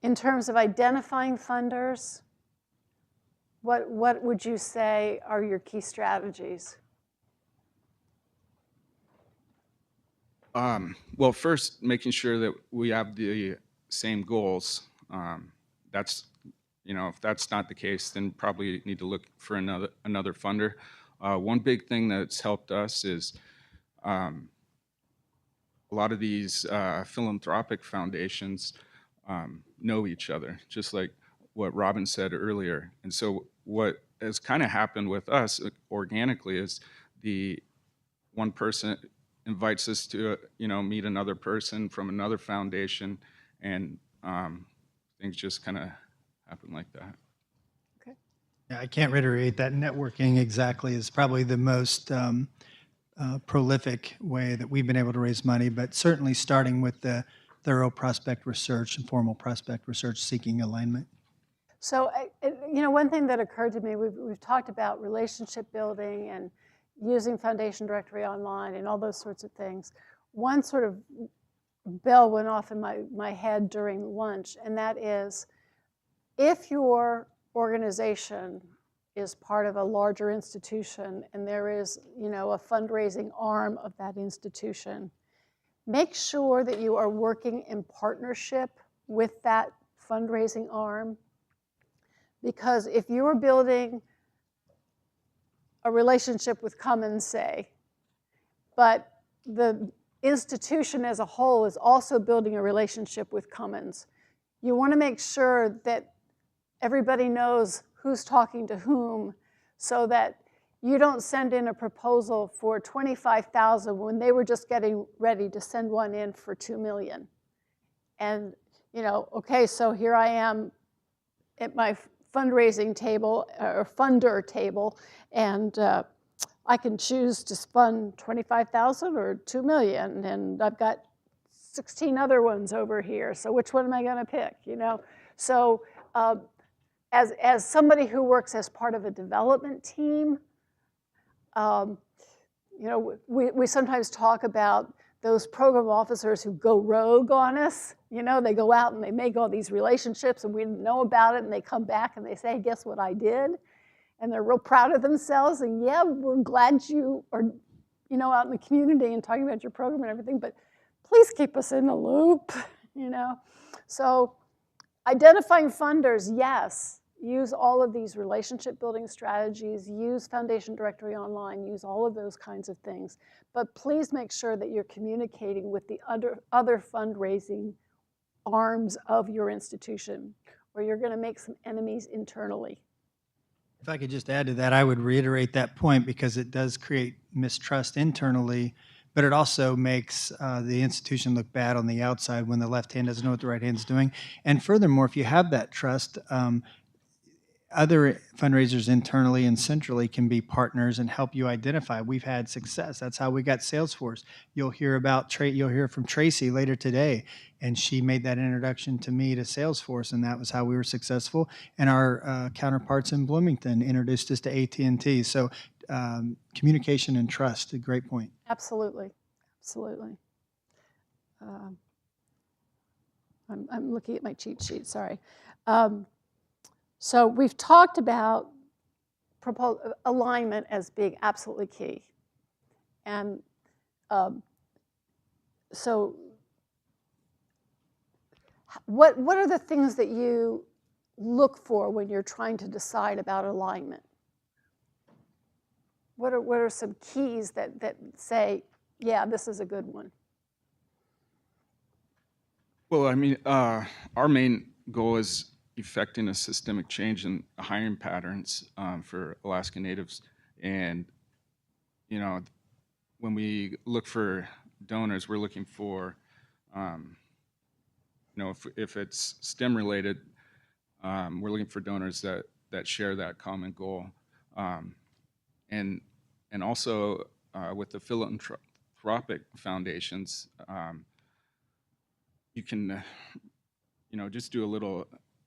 In terms of identifying funders, what would you say are your key strategies? Well, first, making sure that we have the same goals. That's, if that's not the case, then probably need to look for another funder. One big thing that's helped us is a lot of these philanthropic foundations know each other, just like what Robin said earlier. And so what has kind of happened with us organically is the one person invites us to meet another person from another foundation, and things just kind of happen like that. Okay. Yeah, I can't reiterate that networking exactly is probably the most prolific way that we've been able to raise money, but certainly starting with the thorough prospect research and formal prospect research seeking alignment. So, one thing that occurred to me, we've talked about relationship building and using Foundation Directory Online and all those sorts of things. One sort of bell went off in my head during lunch, and that is, if your organization is part of a larger institution and there is, a fundraising arm of that institution, make sure that you are working in partnership with that fundraising arm. Because if you're building a relationship with Cummins, say, but the institution as a whole is also building a relationship with Cummins, you want to make sure that everybody knows who's talking to whom, so that you don't send in a proposal for $25,000 when they were just getting ready to send one in for $2 million. And, okay, so here I am at my fundraising table or funder table, and I can choose to fund $25,000 or $2 million, and I've got 16 other ones over here. So which one am I going to pick? So as somebody who works as part of a development team, we sometimes talk about those program officers who go rogue on us. They go out and they make all these relationships and we didn't know about it, and they come back and they say, hey, guess what I did? And they're real proud of themselves, and yeah, we're glad you are, out in the community and talking about your program and everything, but please keep us in the loop, So identifying funders, yes, use all of these relationship building strategies, use Foundation Directory Online, use all of those kinds of things. But please make sure that you're communicating with the other fundraising arms of your institution, or you're going to make some enemies internally. If I could just add to that, I would reiterate that point because it does create mistrust internally, but it also makes the institution look bad on the outside when the left hand doesn't know what the right hand's doing. And furthermore, if you have that trust, other fundraisers internally and centrally can be partners and help you identify. We've had success. That's how we got Salesforce. You'll hear from Tracy later today, and she made that introduction to me to Salesforce, and that was how we were successful. And our counterparts in Bloomington introduced us to AT&T. So communication and trust, a great point. Absolutely, absolutely. I'm looking at my cheat sheet, sorry. So we've talked about alignment as being absolutely key. And so what are the things that you look for when you're trying to decide about alignment? What are some keys that say, yeah, this is a good one? Well, I mean, our main goal is effecting a systemic change in hiring patterns for Alaska Natives. And, when we look for donors, we're looking for, if it's STEM related, we're looking for donors that share that common goal. And also with the philanthropic foundations, you can, just do a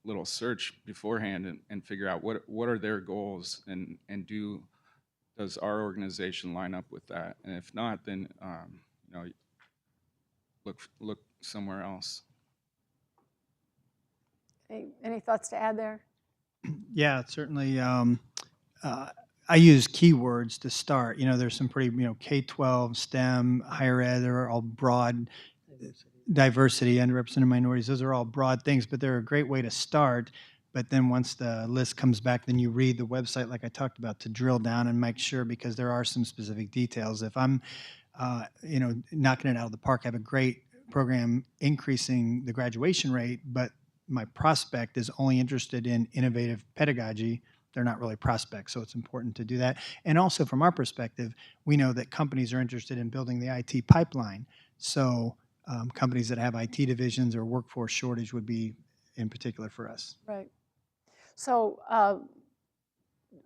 little search beforehand and figure out what are their goals, and does our organization line up with that? And if not, then look somewhere else. Any thoughts to add there? Yeah, certainly. I use keywords to start. There's some pretty, K-12, STEM, higher ed, they're all broad. Diversity, underrepresented minorities, those are all broad things, but they're a great way to start. But then once the list comes back, then you read the website like I talked about to drill down and make sure, because there are some specific details. If I'm, knocking it out of the park, I have a great program increasing the graduation rate, but my prospect is only interested in innovative pedagogy, they're not really prospects. So it's important to do that. And also from our perspective, we know that companies are interested in building the IT pipeline. So companies that have IT divisions or workforce shortage would be in particular for us. Right. So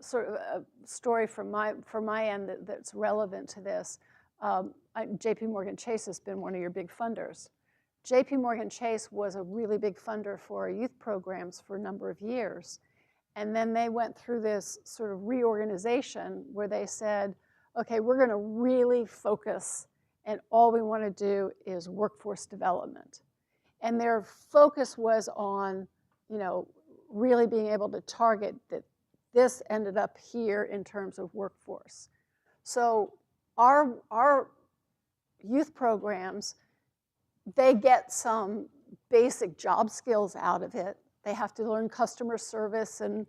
sort of a story from my end that's relevant to this. JP Morgan Chase has been one of your big funders. JP Morgan Chase was a really big funder for our youth programs for a number of years. And then they went through this sort of reorganization where they said, okay, we're going to really focus, and all we want to do is workforce development. And their focus was on, really being able to target that this ended up here in terms of workforce. So our youth programs, they get some basic job skills out of it. They have to learn customer service, and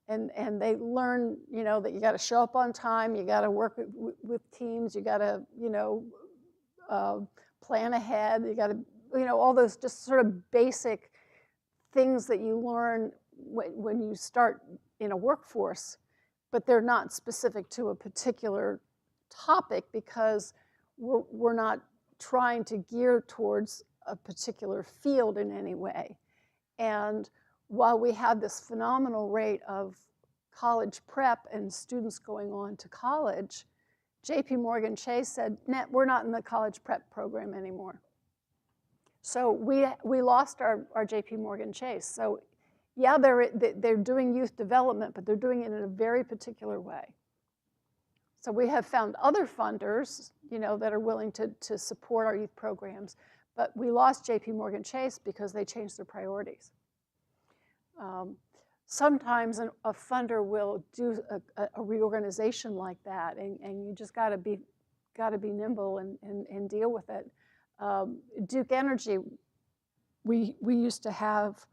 they learn, that you got to show up on time, you got to work with teams, you got to, plan ahead, you got to, all those just sort of basic things that you learn when you start in a workforce, but they're not specific to a particular topic because we're not trying to gear towards a particular field in any way. And while we had this phenomenal rate of college prep and students going on to college, JP Morgan Chase said, nah, we're not in the college prep program anymore. So we lost our JP Morgan Chase. So yeah, they're doing youth development, but they're doing it in a very particular way. So we have found other funders, that are willing to support our youth programs, but we lost JP Morgan Chase because they changed their priorities. Sometimes a funder will do a reorganization like that, and you just got to be nimble and deal with it. Duke Energy, we used to have,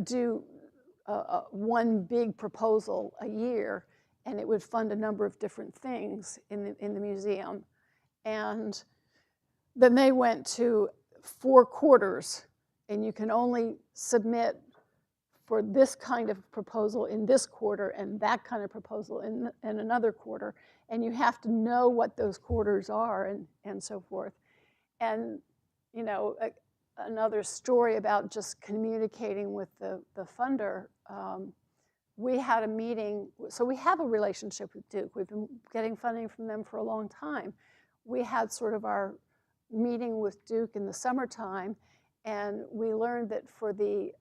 do one big proposal a year, and it would fund a number of different things in the museum. And then they went to 4 quarters, and you can only submit for this kind of proposal in this quarter and that kind of proposal in another quarter. And you have to know what those quarters are and so forth. And, another story about just communicating with the funder, we had a meeting. So we have a relationship with Duke. We've been getting funding from them for a long time. We had sort of our meeting with Duke in the summertime, and we learned that for the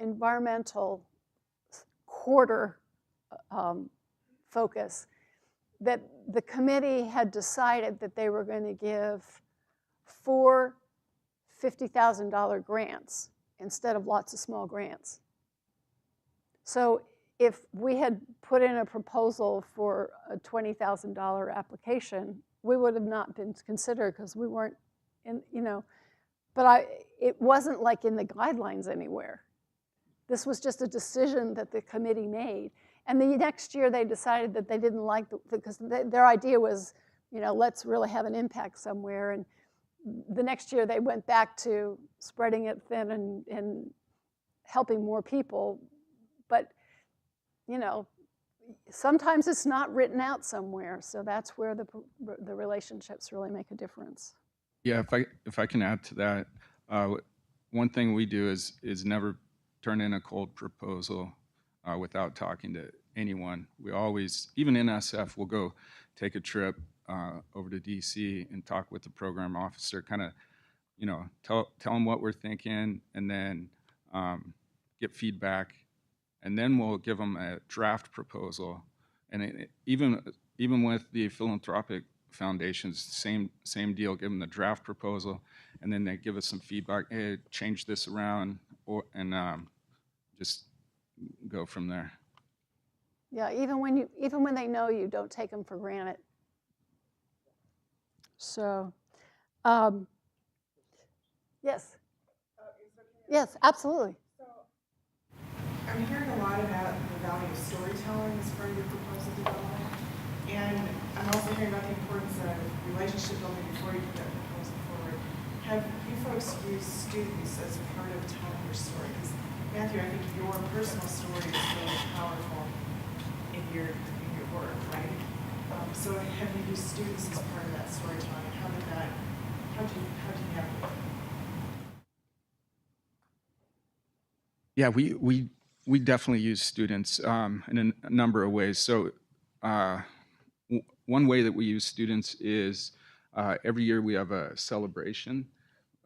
environmental quarter focus, that the committee had decided that they were going to give 4 $50,000 grants instead of lots of small grants. So if we had put in a proposal for a $20,000 application, we would have not been considered because we weren't in, but it wasn't like in the guidelines anywhere. This was just a decision that the committee made. And the next year they decided that they didn't like, because their idea was, let's really have an impact somewhere. And the next year they went back to spreading it thin and helping more people. But, sometimes it's not written out somewhere. So that's where the relationships really make a difference. Yeah, if I can add to that, one thing we do is never turn in a cold proposal without talking to anyone. We always, even in SF, we'll go take a trip over to DC and talk with the program officer, kind of, tell them what we're thinking, and then get feedback, and then we'll give them a draft proposal. And even with the philanthropic foundations, same deal, give them the draft proposal, and then they give us some feedback, hey, change this around, and just go from there. Yeah, even when they know you, don't take them for granted. So, yes. Yes, absolutely. I'm hearing a lot about the value of storytelling as part of your proposal development, and I'm also hearing about the importance of relationship building before you put that proposal forward. Have you folks used students as part of telling your story? Because Matthew, I think your personal story is really powerful in your work, right? So have you used students as part of that storytelling? How do you navigate? Yeah, we definitely use students in a number of ways. So one way that we use students is every year we have a celebration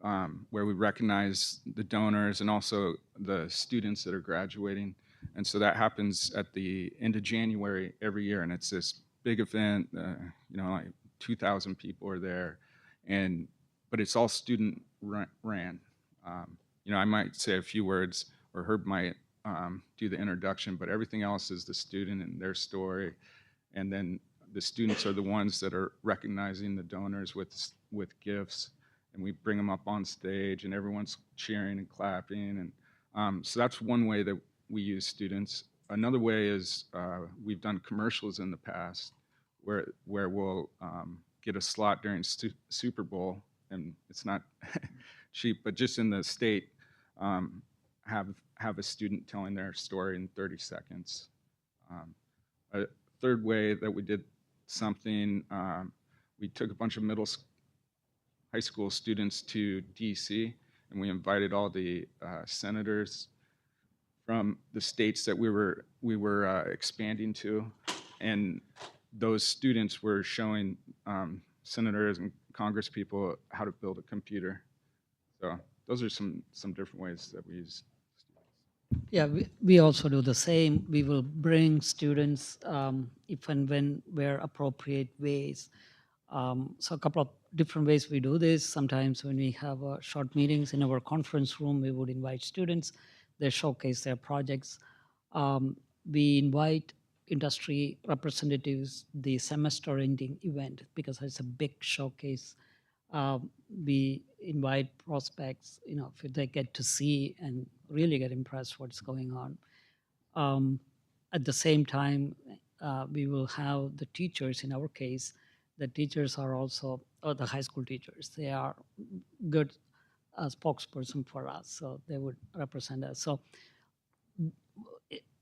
where we recognize the donors and also the students that are graduating. And so that happens at the end of January every year, and it's this big event. Like 2,000 people are there, but it's all student ran. I might say a few words, or Herb might do the introduction, but everything else is the student and their story. And then the students are the ones that are recognizing the donors with gifts, and we bring them up on stage, and everyone's cheering and clapping. And so that's one way that we use students. Another way is we've done commercials in the past where we'll get a slot during Super Bowl, and it's not cheap, but just in the state, have a student telling their story in 30 seconds. A third way that we did something, we took a bunch of high school students to DC, and we invited all the senators from the states that we were expanding to, and those students were showing senators and Congress people how to build a computer. So those are some different ways that we use students. Yeah, we also do the same. We will bring students if and when where appropriate ways. So a couple of different ways we do this. Sometimes when we have short meetings in our conference room, we would invite students. They showcase their projects. We invite industry representatives the semester ending event because it's a big showcase. We invite prospects, if they get to see and really get impressed what's going on. At the same time, we will have the teachers. In our case, the teachers are also, the high school teachers, they are good spokesperson for us, so they would represent us. So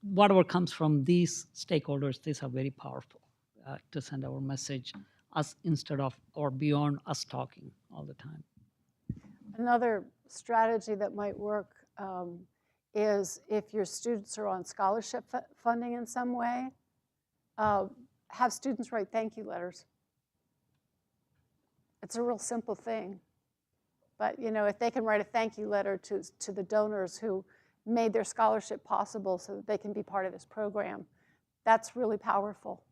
whatever comes from these stakeholders, these are very powerful to send our message us instead of or beyond us talking all the time. Another strategy that might work is if your students are on scholarship funding in some way, have students write thank you letters. It's a real simple thing. But if they can write a thank you letter to the donors who made their scholarship possible so that they can be part of this program, that's really powerful.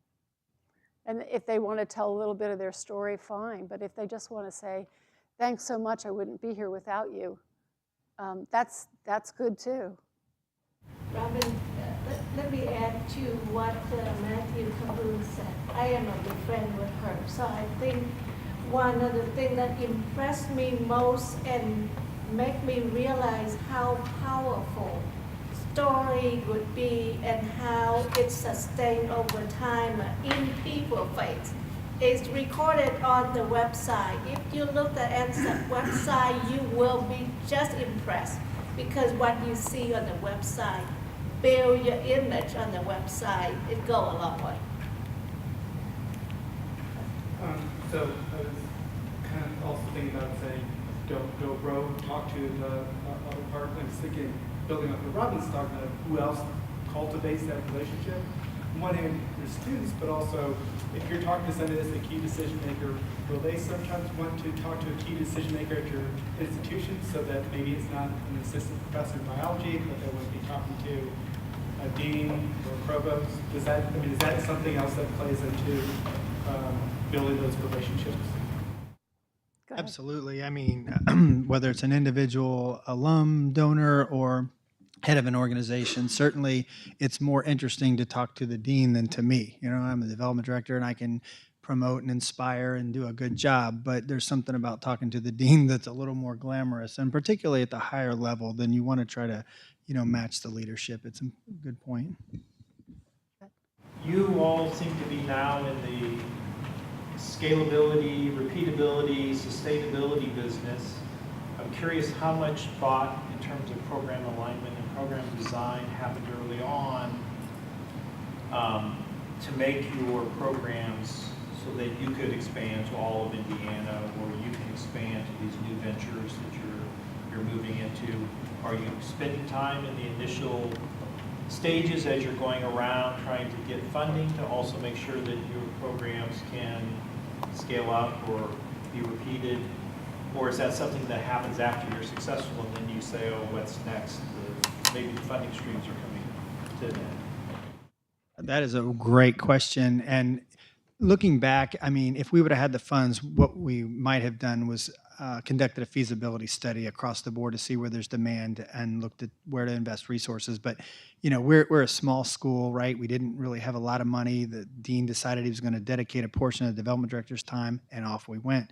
And if they want to tell a little bit of their story, fine. But if they just want to say, thanks so much, I wouldn't be here without you, that's good too. Robin, let me add to what Matthew Caboon said. I am a good friend with her, so I think one of the things that impressed me most and make me realize how powerful story would be and how it's sustained over time in people's faith. It's recorded on the website. If you look at the website, you will be just impressed because what you see on the website, build your image on the website, it go a long way. So I was kind of also thinking about saying, don't go broke, talk to the other part. I was thinking, building up what Robin's talking about, who else cultivates that relationship. On one hand, your students, but also if you're talking to somebody that's a key decision maker, will they sometimes want to talk to a key decision maker at your institution so that maybe it's not an assistant professor in biology, but they would be talking to a dean or a provost? Is that something else that plays into building those relationships? Go ahead. Absolutely. I mean, whether it's an individual alum, donor, or head of an organization, certainly it's more interesting to talk to the dean than to me. You know, I'm the development director and I can promote and inspire and do a good job, but there's something about talking to the dean that's a little more glamorous, and particularly at the higher level, then you want to try to, match the leadership. It's a good point. You all seem to be now in the scalability, repeatability, sustainability business. I'm curious how much thought in terms of program alignment and program design happened early on to make your programs so that you could expand to all of Indiana, or you can expand to these new ventures that you're moving into. Are you spending time in the initial stages as you're going around trying to get funding to also make sure that your programs can scale up or be repeated? Or is that something that happens after you're successful and then you say, oh, what's next? Maybe the funding streams are coming to an end. That is a great question. And looking back, I mean, if we would have had the funds, what we might have done was conducted a feasibility study across the board to see where there's demand and looked at where to invest resources. But, we're a small school, right? We didn't really have a lot of money. The dean decided he was going to dedicate a portion of the development director's time, and off we went.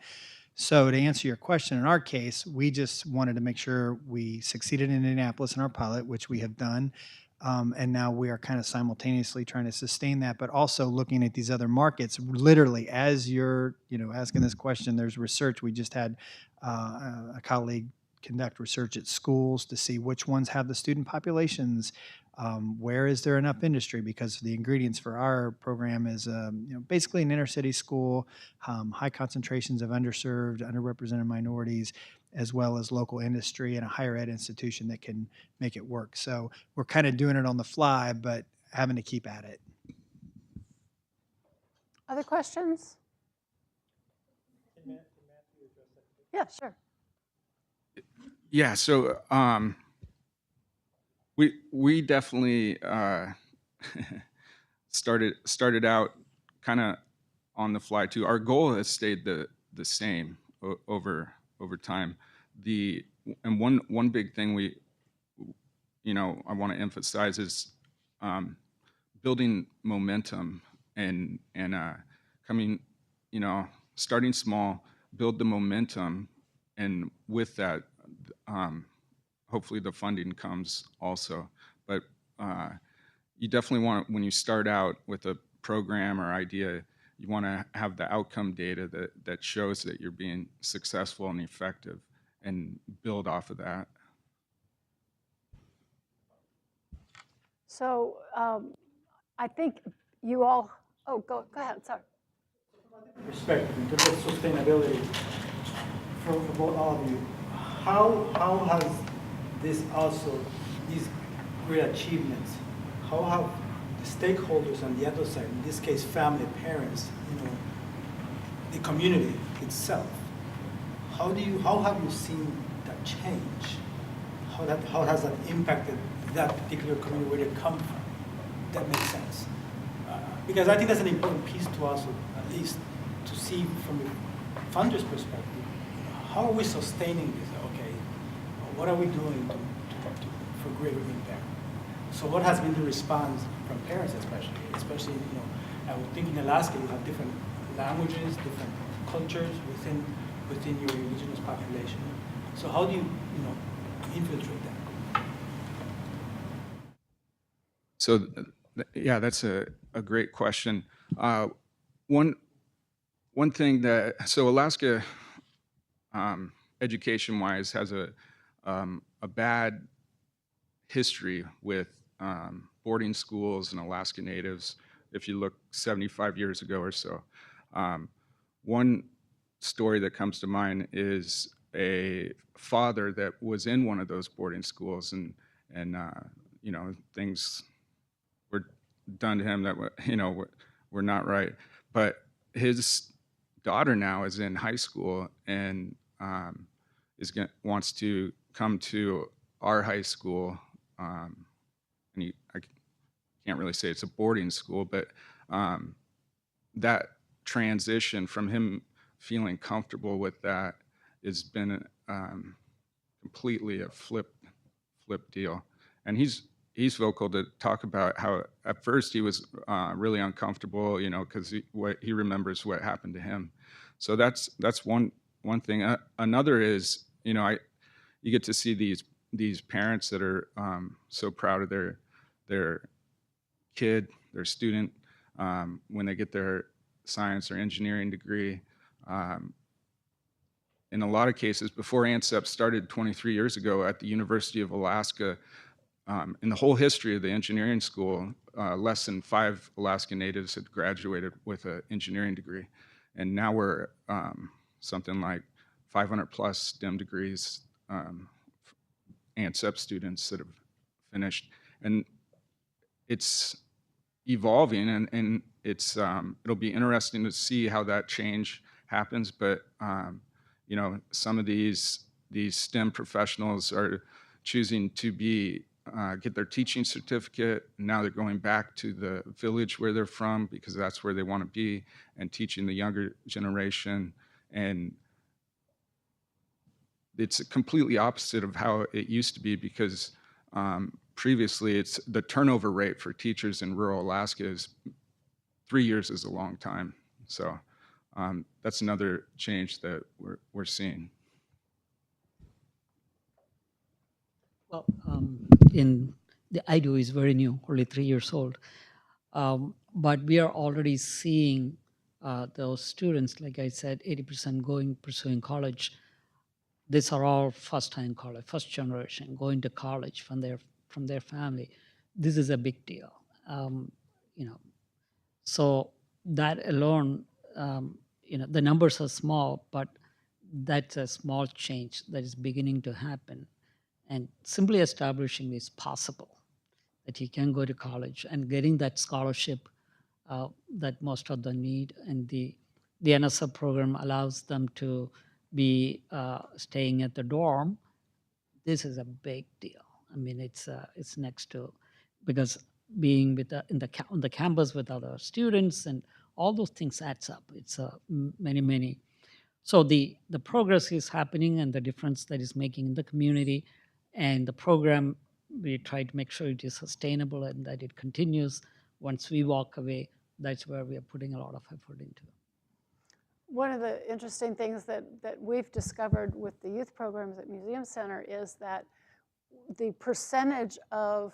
So to answer your question, in our case, we just wanted to make sure we succeeded in Indianapolis in our pilot, which we have done. And now we are kind of simultaneously trying to sustain that, but also looking at these other markets. Literally, as you're, asking this question, there's research. We just had a colleague conduct research at schools to see which ones have the student populations. Where is there enough industry? Because the ingredients for our program is, basically an inner city school, high concentrations of underserved, underrepresented minorities, as well as local industry and a higher ed institution that can make it work. So we're kind of doing it on the fly, but having to keep at it. Other questions? Yeah, sure. Yeah, so we definitely started out kind of on the fly too. Our goal has stayed the same over time. And one big thing I want to emphasize is building momentum and coming, starting small, build the momentum, and with that, hopefully the funding comes also. But you definitely want, when you start out with a program or idea, you want to have the outcome data that shows that you're being successful and effective, and build off of that. So I think you all, go ahead, sorry. Perspective in terms of sustainability for both all of you, how has this also, these great achievements, how have the stakeholders on the other side, in this case family, parents, the community itself, how have you seen that change? How has that impacted that particular community where they come from? That makes sense. Because I think that's an important piece to also, at least, to see from the funder's perspective. How are we sustaining this? Okay, what are we doing for greater impact? So what has been the response from parents, especially, I would think in Alaska you have different languages, different cultures within your indigenous population. So how do you, infiltrate that? So, yeah, that's a great question. One thing so Alaska, education-wise, has a bad history with boarding schools and Alaska Natives. If you look 75 years ago or so, one story that comes to mind is a father that was in one of those boarding schools, and things were done to him that were not right. But his daughter now is in high school and wants to come to our high school. And I can't really say it's a boarding school, but that transition from him feeling comfortable with that has been completely a flip deal. And he's vocal to talk about how at first he was really uncomfortable, you know, because he remembers what happened to him. So that's one thing. Another is, you know, you get to see these parents that are so proud of their kid, their student, when they get their science or engineering degree. In a lot of cases, before ANCEP started 23 years ago at the University of Alaska, in the whole history of the engineering school, less than 5 Alaska Natives had graduated with an engineering degree. And now we're something like 500 plus STEM degrees, ANCEP students that have finished. And it's evolving, and it's it'll be interesting to see how that change happens. But you know, some of these STEM professionals are choosing to get their teaching certificate. Now they're going back to the village where they're from because that's where they want to be, and teaching the younger generation. And it's completely opposite of how it used to be, because previously it's the turnover rate for teachers in rural Alaska is 3 years is a long time. So that's another change that we're seeing. Well, the IDO is very new, only 3 years old. But we are already seeing those students, like I said, 80% pursuing college. These are all first-time college, first generation, going to college from their family. This is a big deal, you know. So that alone, you know, the numbers are small, but that's a small change that is beginning to happen. And simply establishing is possible, that you can go to college and getting that scholarship that most of them need. And the NSF program allows them to be staying at the dorm. This is a big deal. I mean, it's next to, because being with on the campus with other students and all those things adds up. It's many. So the progress is happening, and the difference that is making in the community, and the program, we try to make sure it is sustainable and that it continues. Once we walk away, that's where we are putting a lot of effort into. One of the interesting things that we've discovered with the youth programs at Museum Center is that the percentage of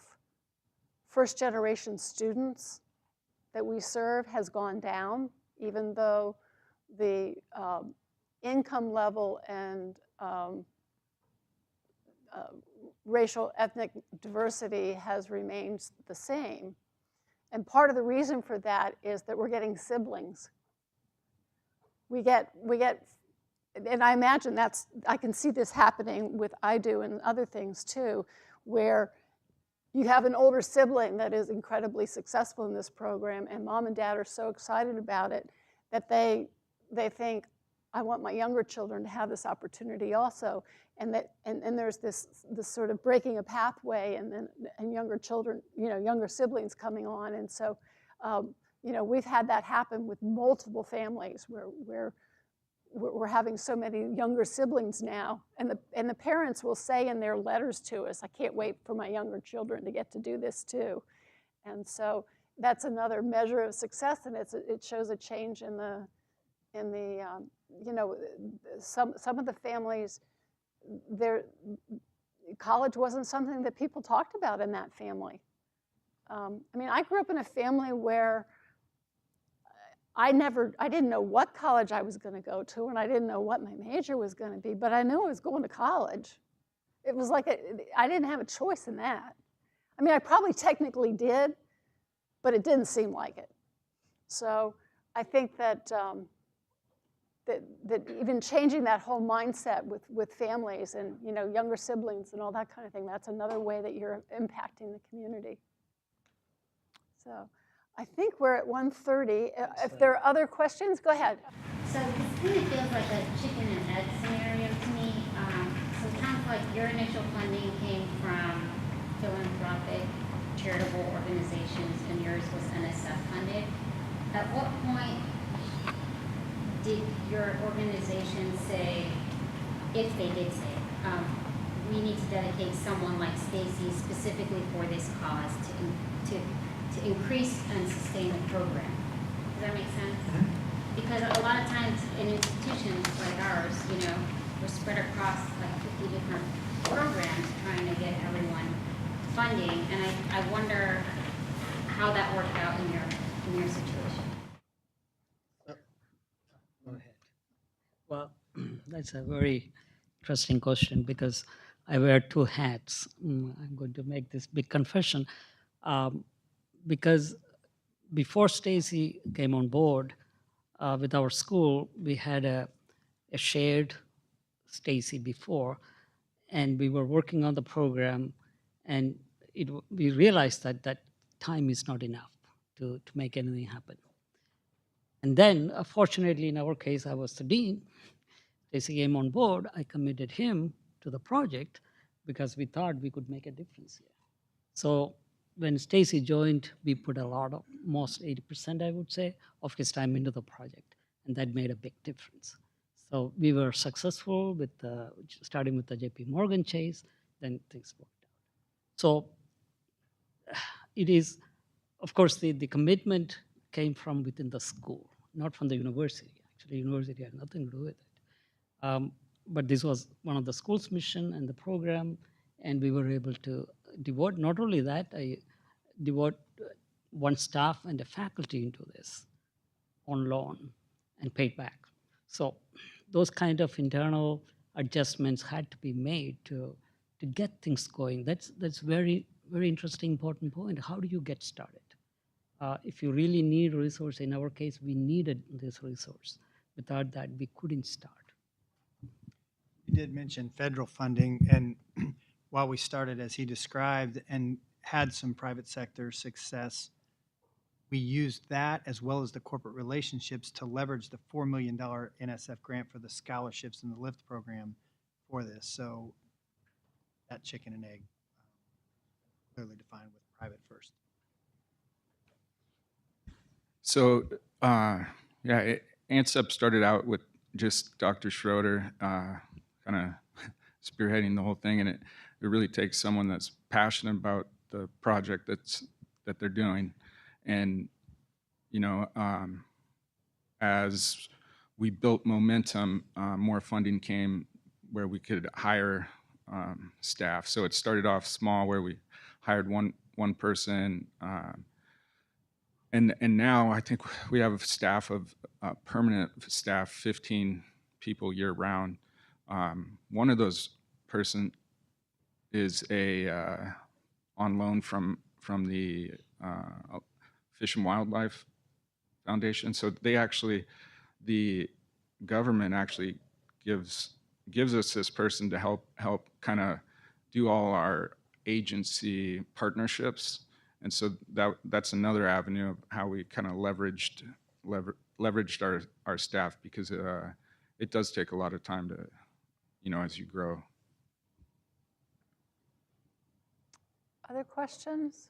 first-generation students that we serve has gone down, even though the income level and racial ethnic diversity has remained the same. And part of the reason for that is that we're getting siblings. We get, and I imagine I can see this happening with IDO and other things too, where you have an older sibling that is incredibly successful in this program, and mom and dad are so excited about it that they think, I want my younger children to have this opportunity also. And there's this sort of breaking a pathway, and younger children, you know, younger siblings coming on. And so, you know, we've had that happen with multiple families where we're having so many younger siblings now, and the parents will say in their letters to us, I can't wait for my younger children to get to do this too. And so that's another measure of success, and it shows a change in the you know, some of the families, college wasn't something that people talked about in that family. I mean, I grew up in a family where I didn't know what college I was going to go to, and I didn't know what my major was going to be, but I knew I was going to college. It was like I didn't have a choice in that. I mean, I probably technically did, but it didn't seem like it. So I think that that even changing that whole mindset with families and, you know, younger siblings and all that kind of thing, that's another way that you're impacting the community. So I think we're at 1:30. If there are other questions, go ahead. So this kind of feels like a chicken and egg scenario to me. So it sounds like your initial funding came from philanthropic, charitable organizations, and yours was NSF funded. At what point did your organization say, if they did say, we need to dedicate someone like Stacy specifically for this cause to increase and sustain the program? Does that make sense? Because a lot of times in institutions like ours, we're spread across like 50 different programs trying to get everyone funding, and I wonder how that worked out in your situation. Go ahead. Well, that's a very interesting question because I wear two hats. I'm going to make this big confession. Because before Stacy came on board with our school, we had a shared Stacy before, and we were working on the program, and we realized that time is not enough to make anything happen. And then, fortunately, in our case, I was the dean. Stacy came on board. I committed him to the project because we thought we could make a difference here. So when Stacy joined, we put most 80%, I would say, of his time into the project, and that made a big difference. So we were successful with starting with the JP Morgan Chase, then things worked out. So it is, of course, the commitment came from within the school, not from the university. Actually, university had nothing to do with it. But this was one of the school's mission and the program, and we were able to devote, not only that, I devote one staff and a faculty into this on loan and paid back. So those kind of internal adjustments had to be made to get things going. That's very, very interesting, important point. How do you get started? If you really need a resource, in our case, we needed this resource. Without that, we couldn't start. You did mention federal funding, and while we started as he described and had some private sector success, we used that as well as the corporate relationships to leverage the $4 million NSF grant for the scholarships and the LIFT program for this. So that chicken and egg clearly defined with private first. So, ANSEP started out with just Dr. Schroeder kind of spearheading the whole thing, and it really takes someone that's passionate about the project that they're doing. And, as we built momentum, more funding came where we could hire staff. So it started off small where we hired one person, and now I think we have a staff of permanent staff, 15 people year round. One of those person is on loan from the Fish and Wildlife Foundation. So the government actually gives us this person to help kind of do all our agency partnerships. And so that's another avenue of how we kind of leveraged our staff, because it does take a lot of time to, as you grow. Other questions?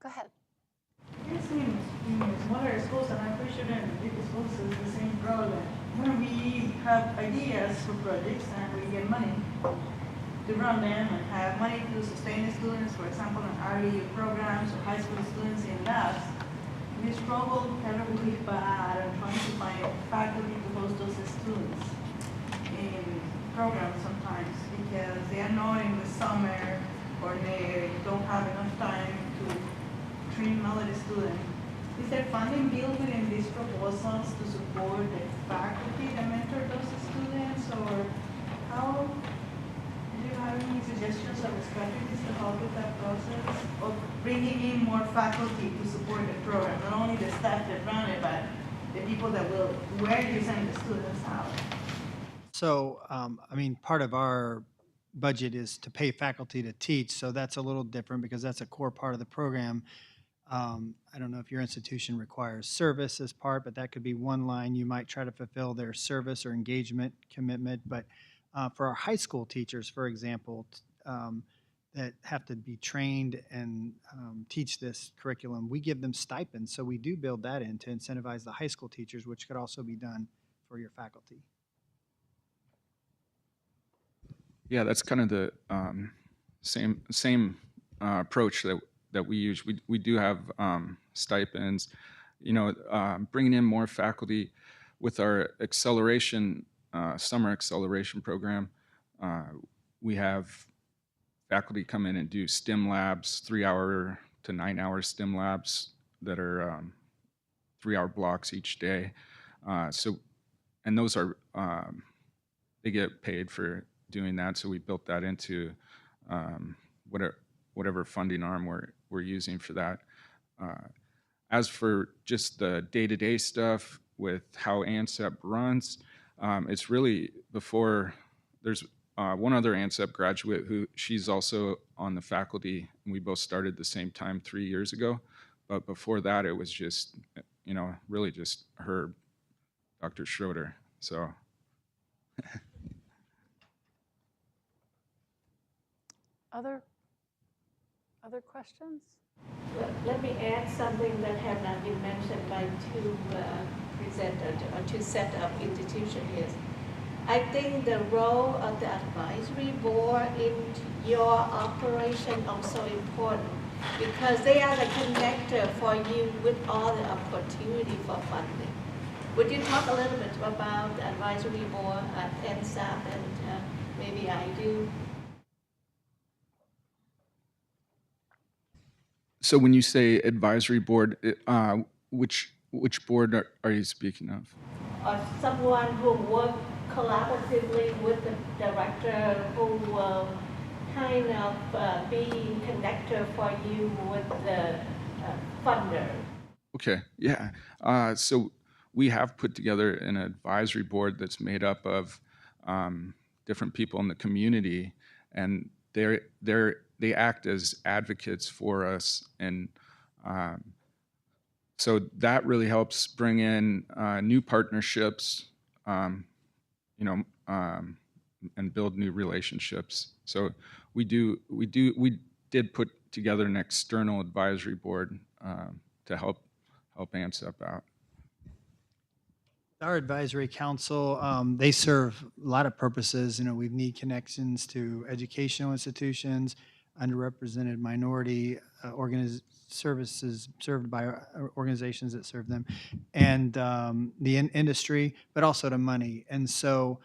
Go ahead. Yes, in smaller schools, and I'm pretty sure in big schools it's the same problem. When we have ideas for projects and we get money to run them and have money to sustain the students, for example, in REU programs or high school students in labs, we struggle terribly bad on trying to find faculty to host those students in programs sometimes, because they are not in the summer or they don't have enough time to train melody students. Is there funding built within these proposals to support the faculty that mentor those students, or how? Do you have any suggestions of strategies to help with that process of bringing in more faculty to support the program, not only the staff that run it, but the people that will, where you send the students out? So, part of our budget is to pay faculty to teach, so that's a little different because that's a core part of the program. I don't know if your institution requires service as part, but that could be one line. You might try to fulfill their service or engagement commitment. But for our high school teachers, for example, that have to be trained and teach this curriculum, we give them stipends. So we do build that in to incentivize the high school teachers, which could also be done for your faculty. Yeah, that's kind of the same approach that we use. We do have stipends, bringing in more faculty with our acceleration summer acceleration program. We have faculty come in and do STEM labs, 3-hour to 9-hour STEM labs that are 3-hour blocks each day. And those are they get paid for doing that. So we built that into whatever funding arm we're using for that. As for just the day-to-day stuff with how ANSEP runs, it's really before there's one other ANSEP graduate who she's also on the faculty, and we both started the same time 3 years ago. But before that, it was just, really just her, Dr. Schroeder. So. Other questions? Let me add something that had not been mentioned by two presenters or two set of institutions here. I think the role of the advisory board in your operation also important because they are the connector for you with all the opportunity for funding. Would you talk a little bit about the advisory board at NSAP and maybe I do? So when you say advisory board, which board are you speaking of? Or someone who work collaboratively with the director who will kind of be connector for you with the funder. Okay, yeah. So we have put together an advisory board that's made up of different people in the community, and they act as advocates for us, and so that really helps bring in new partnerships, and build new relationships. So we did put together an external advisory board to help ANSEP out. Our advisory council, they serve a lot of purposes. We need connections to educational institutions, underrepresented minority services served by organizations that serve them, and the industry, but also to money. And so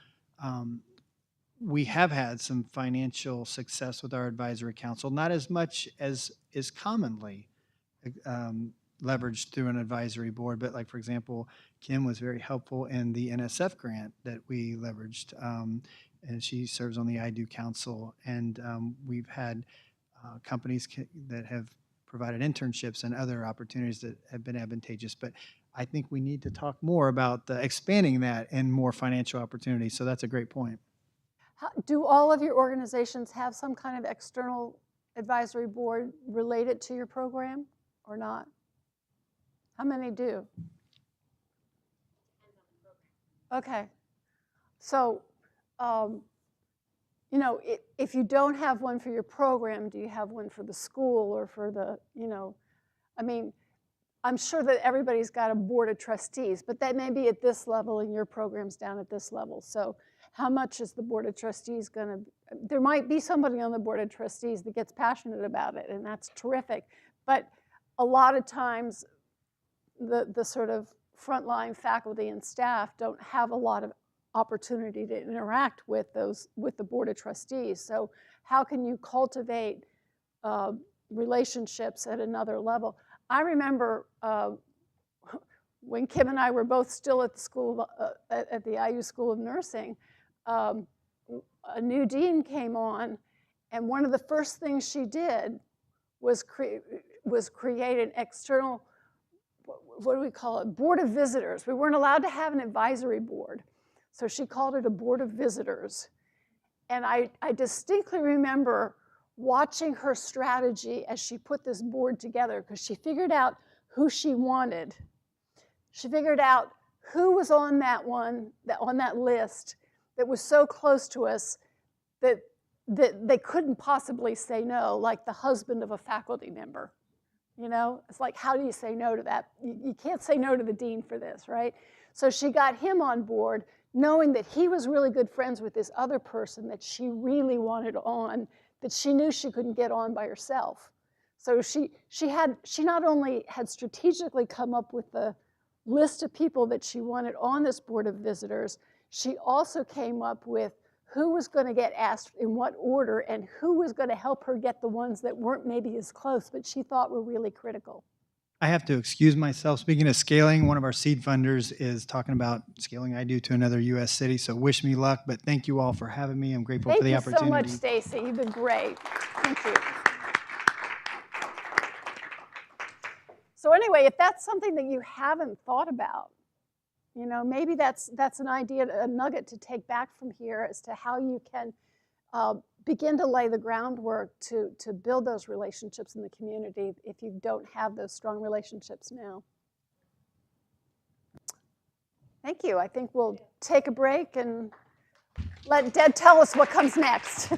we have had some financial success with our advisory council, not as much as is commonly leveraged through an advisory board, but like, for example, Kim was very helpful in the NSF grant that we leveraged, and she serves on the I Do Council, and we've had companies that have provided internships and other opportunities that have been advantageous, but I think we need to talk more about expanding that and more financial opportunities, so that's a great point. Do all of your organizations have some kind of external advisory board related to your program or not? How many do? Okay. So, if you don't have one for your program, do you have one for the school or for the, I'm sure that everybody's got a board of trustees, but that may be at this level and your program's down at this level. So how much is the board of trustees there might be somebody on the board of trustees that gets passionate about it, and that's terrific. But a lot of times, the sort of frontline faculty and staff don't have a lot of opportunity to interact with the board of trustees. So how can you cultivate relationships at another level? I remember when Kim and I were both still at the school, at the IU School of Nursing, a new dean came on, and one of the first things she did was create an external, what do we call it, board of visitors. We weren't allowed to have an advisory board, so she called it a board of visitors. And I distinctly remember watching her strategy as she put this board together, because she figured out who she wanted. She figured out who was on that list that was so close to us that that they couldn't possibly say no, like the husband of a faculty member. You know, it's like, how do you say no to that? You can't say no to the dean for this, right? So she got him on board, knowing that he was really good friends with this other person that she really wanted on, that she knew she couldn't get on by herself. So she not only had strategically come up with the list of people that she wanted on this board of visitors, she also came up with who was going to get asked in what order and who was going to help her get the ones that weren't maybe as close, but she thought were really critical. I have to excuse myself. Speaking of scaling, one of our seed funders is talking about scaling I do to another U.S. city. So wish me luck, but thank you all for having me. I'm grateful for the opportunity. Thank you so much, Stacy. You've been great. Thank you. So anyway, if that's something that you haven't thought about, you know, maybe that's an idea, a nugget to take back from here as to how you can begin to lay the groundwork to build those relationships in the community if you don't have those strong relationships now. Thank you. I think we'll take a break and let Deb tell us what comes next.